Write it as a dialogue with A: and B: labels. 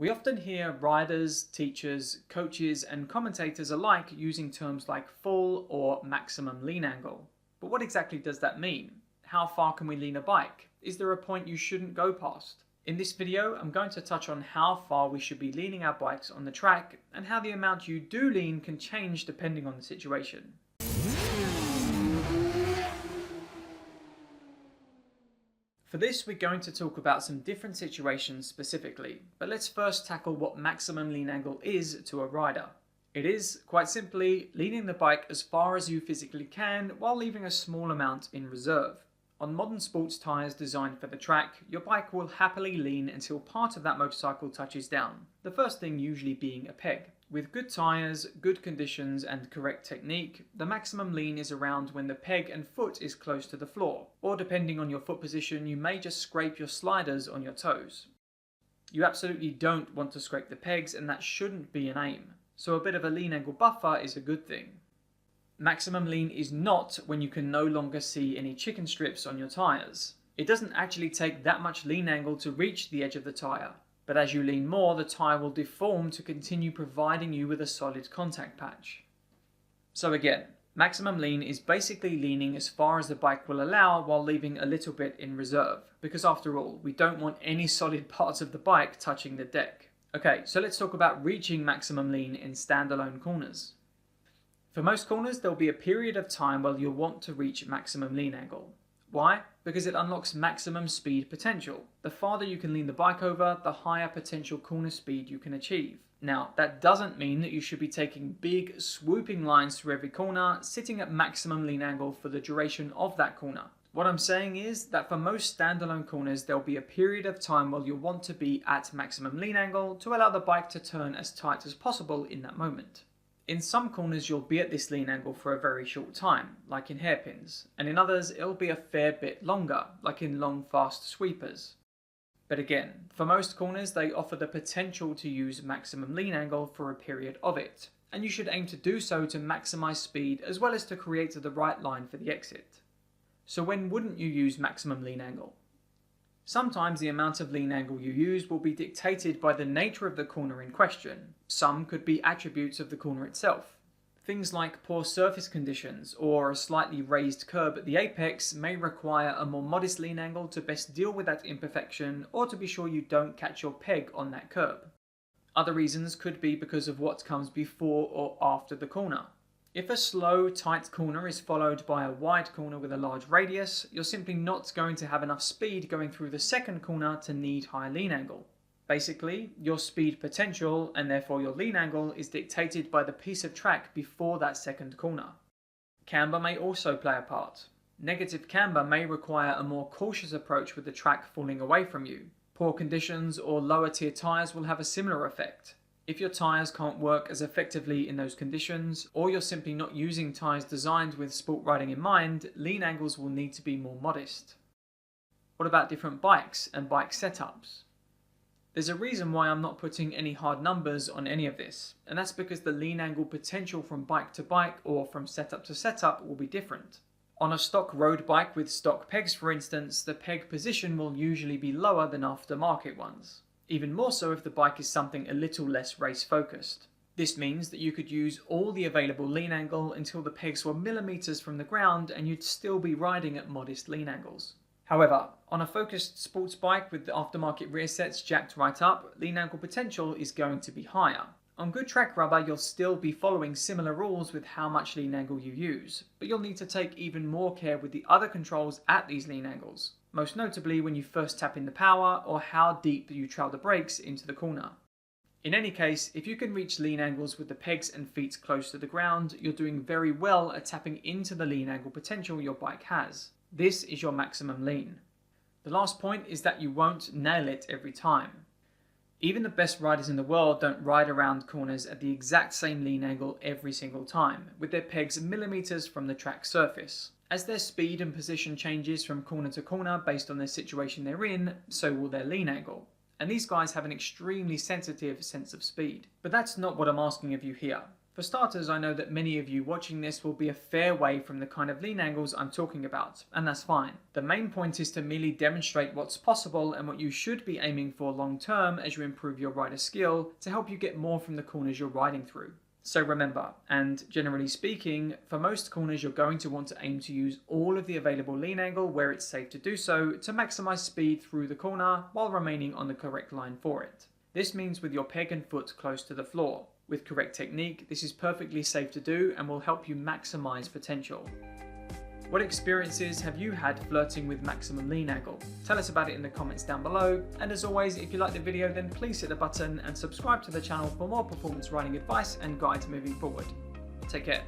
A: We often hear riders, teachers, coaches, and commentators alike using terms like full or maximum lean angle. But what exactly does that mean? How far can we lean a bike? Is there a point you shouldn't go past? In this video, I'm going to touch on how far we should be leaning our bikes on the track and how the amount you do lean can change depending on the situation. For this, we're going to talk about some different situations specifically, but let's first tackle what maximum lean angle is to a rider. It is, quite simply, leaning the bike as far as you physically can while leaving a small amount in reserve. On modern sports tyres designed for the track, your bike will happily lean until part of that motorcycle touches down, the first thing usually being a peg. With good tyres, good conditions and correct technique, the maximum lean is around when the peg and foot is close to the floor, or depending on your foot position you may just scrape your sliders on your toes. You absolutely don't want to scrape the pegs and that shouldn't be an aim, so a bit of a lean angle buffer is a good thing. Maximum lean is not when you can no longer see any chicken strips on your tyres. It doesn't actually take that much lean angle to reach the edge of the tyre. But as you lean more, the tyre will deform to continue providing you with a solid contact patch. So again, maximum lean is basically leaning as far as the bike will allow while leaving a little bit in reserve, because after all, we don't want any solid parts of the bike touching the deck. Okay, so let's talk about reaching maximum lean in standalone corners. For most corners, there'll be a period of time where you'll want to reach maximum lean angle. Why? Because it unlocks maximum speed potential. The farther you can lean the bike over, the higher potential corner speed you can achieve. Now, that doesn't mean that you should be taking big, swooping lines through every corner, sitting at maximum lean angle for the duration of that corner. What I'm saying is that for most standalone corners, there'll be a period of time where you'll want to be at maximum lean angle to allow the bike to turn as tight as possible in that moment. In some corners you'll be at this lean angle for a very short time, like in hairpins, and in others it'll be a fair bit longer, like in long fast sweepers. But again, for most corners they offer the potential to use maximum lean angle for a period of it, and you should aim to do so to maximize speed as well as to create the right line for the exit. So when wouldn't you use maximum lean angle? Sometimes the amount of lean angle you use will be dictated by the nature of the corner in question. Some could be attributes of the corner itself. Things like poor surface conditions or a slightly raised curb at the apex may require a more modest lean angle to best deal with that imperfection or to be sure you don't catch your peg on that curb. Other reasons could be because of what comes before or after the corner. If a slow, tight corner is followed by a wide corner with a large radius, you're simply not going to have enough speed going through the second corner to need high lean angle. Basically, your speed potential, and therefore your lean angle, is dictated by the piece of track before that second corner. Camber may also play a part. Negative camber may require a more cautious approach with the track falling away from you. Poor conditions or lower tier tyres will have a similar effect. If your tyres can't work as effectively in those conditions, or you're simply not using tyres designed with sport riding in mind, lean angles will need to be more modest. What about different bikes and bike setups? There's a reason why I'm not putting any hard numbers on any of this, and that's because the lean angle potential from bike to bike or from setup to setup will be different. On a stock road bike with stock pegs, for instance, the peg position will usually be lower than aftermarket ones. Even more so if the bike is something a little less race focused. This means that you could use all the available lean angle until the pegs were millimeters from the ground and you'd still be riding at modest lean angles. However, on a focused sports bike with the aftermarket rear sets jacked right up, lean angle potential is going to be higher. On good track rubber, you'll still be following similar rules with how much lean angle you use, but you'll need to take even more care with the other controls at these lean angles. Most notably when you first tap in the power or how deep you trail the brakes into the corner. In any case, if you can reach lean angles with the pegs and feet close to the ground, you're doing very well at tapping into the lean angle potential your bike has. This is your maximum lean. The last point is that you won't nail it every time. Even the best riders in the world don't ride around corners at the exact same lean angle every single time, with their pegs millimeters from the track surface. As their speed and position changes from corner to corner based on the situation they're in, so will their lean angle. And these guys have an extremely sensitive sense of speed. But that's not what I'm asking of you here. For starters, I know that many of you watching this will be a fair way from the kind of lean angles I'm talking about, and that's fine. The main point is to merely demonstrate what's possible and what you should be aiming for long term as you improve your rider skill to help you get more from the corners you're riding through. So remember, and generally speaking, for most corners you're going to want to aim to use all of the available lean angle where it's safe to do so to maximize speed through the corner while remaining on the correct line for it. This means with your peg and foot close to the floor. With correct technique, this is perfectly safe to do and will help you maximize potential. What experiences have you had flirting with maximum lean angle? Tell us about it in the comments down below, and as always, if you like the video then please hit the button and subscribe to the channel for more performance riding advice and guides moving forward. Take care.